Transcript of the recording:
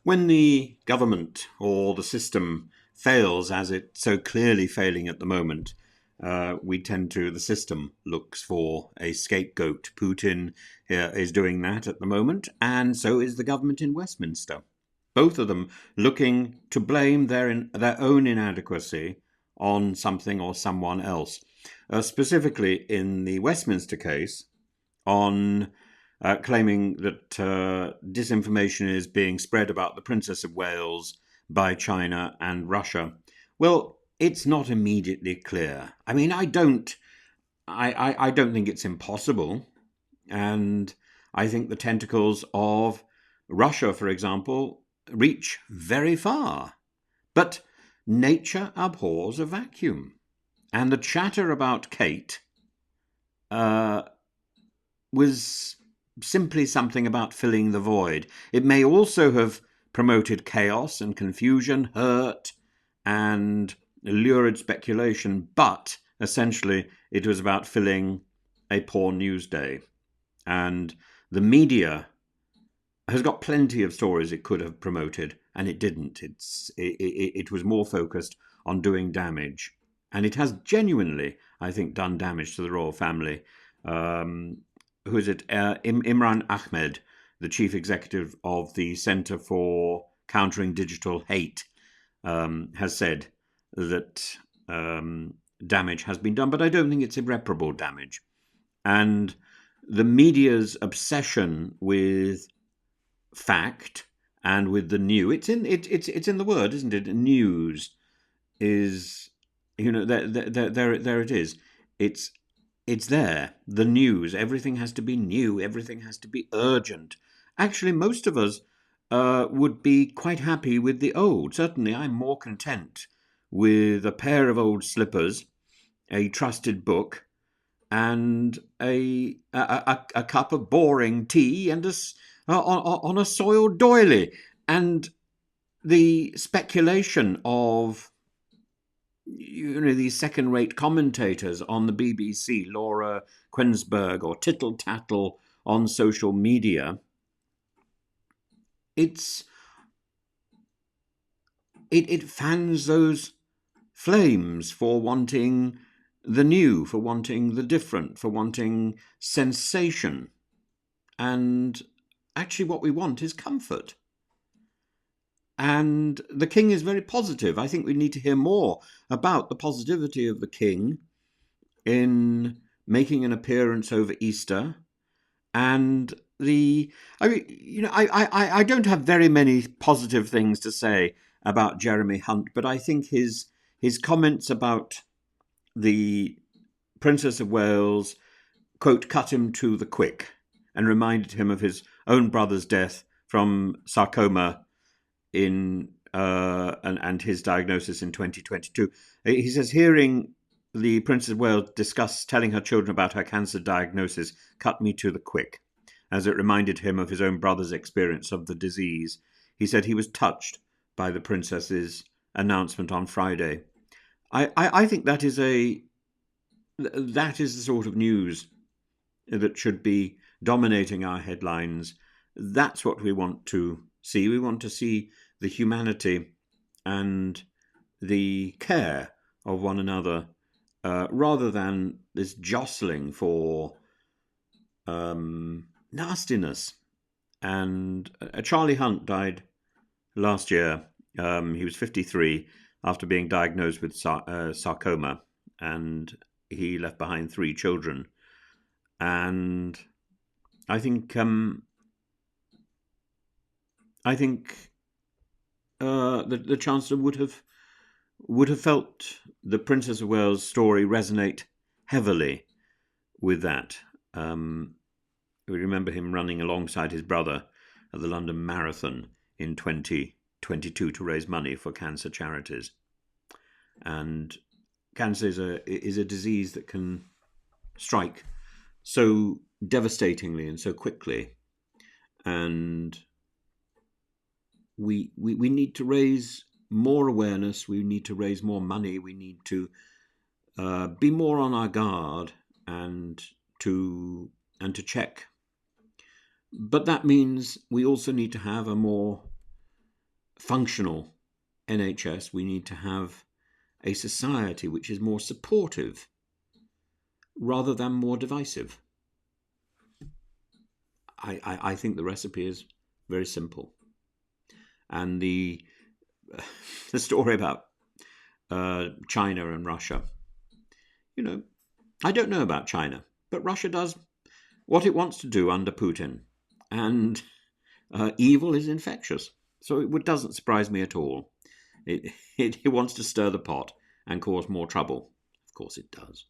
When the government or the system fails, as it's so clearly failing at the moment, the system looks for a scapegoat. Putin is doing that at the moment, and so is the government in Westminster. Both of them looking to blame their own inadequacy on something or someone else. Specifically in the Westminster case, on claiming that disinformation is being spread about the Princess of Wales by China and Russia. Well, it's not immediately clear. I mean, I don't think it's impossible, and I think the tentacles of Russia, for example, reach very far. But nature abhors a vacuum, and the chatter about Kate uh, was simply something about filling the void. It may also have promoted chaos and confusion, hurt, and lurid speculation, but essentially it was about filling a poor news day. And the media has got plenty of stories it could have promoted, and it didn't. It was more focused on doing damage. And it has genuinely, I think, done damage to the royal family. Who is it? Imran Ahmed, the chief executive of the Centre for Countering Digital Hate, has said that damage has been done, but I don't think it's irreparable damage. And the media's obsession with fact and with the new, it's in the word, isn't it? News is, there it is. It's there. The news. Everything has to be new. Everything has to be urgent. Actually, most of us would be quite happy with the old. Certainly, I'm more content with a pair of old slippers, a trusted book, and a cup of boring tea and on a soiled doily. And the speculation of these second-rate commentators on the BBC, Laura Quensberg or Tittle Tattle on social media, it fans those flames for wanting the new, for wanting the different, for wanting sensation. And actually what we want is comfort. And the king is very positive. I think we need to hear more about the positivity of the king in making an appearance over Easter. And I don't have very many positive things to say about Jeremy Hunt, but I think his comments about the Princess of Wales, quote, cut him to the quick and reminded him of his own brother's death from sarcoma and his diagnosis in 2022. He says, hearing the Princess of Wales discuss telling her children about her cancer diagnosis cut me to the quick, as it reminded him of his own brother's experience of the disease. He said he was touched by the princess's announcement on Friday. I think that is the sort of news that should be dominating our headlines. That's what we want to see. We want to see the humanity and the care of one another, rather than this jostling for nastiness. And Charlie Hunt died last year. He was 53 after being diagnosed with sarcoma, and he left behind 3 children. And I think the Chancellor would have felt the Princess of Wales story resonate heavily with that. We remember him running alongside his brother at the London Marathon in 2022 to raise money for cancer charities. And cancer is a disease that can strike so devastatingly and so quickly. And we need to raise more awareness. We need to raise more money. We need to be more on our guard and to check. But that means we also need to have a more functional NHS, we need to have a society which is more supportive rather than more divisive. I think the recipe is very simple. And the story about China and Russia, I don't know about China, but Russia does what it wants to do under Putin. And evil is infectious. So it doesn't surprise me at all. It wants to stir the pot and cause more trouble. Of course it does.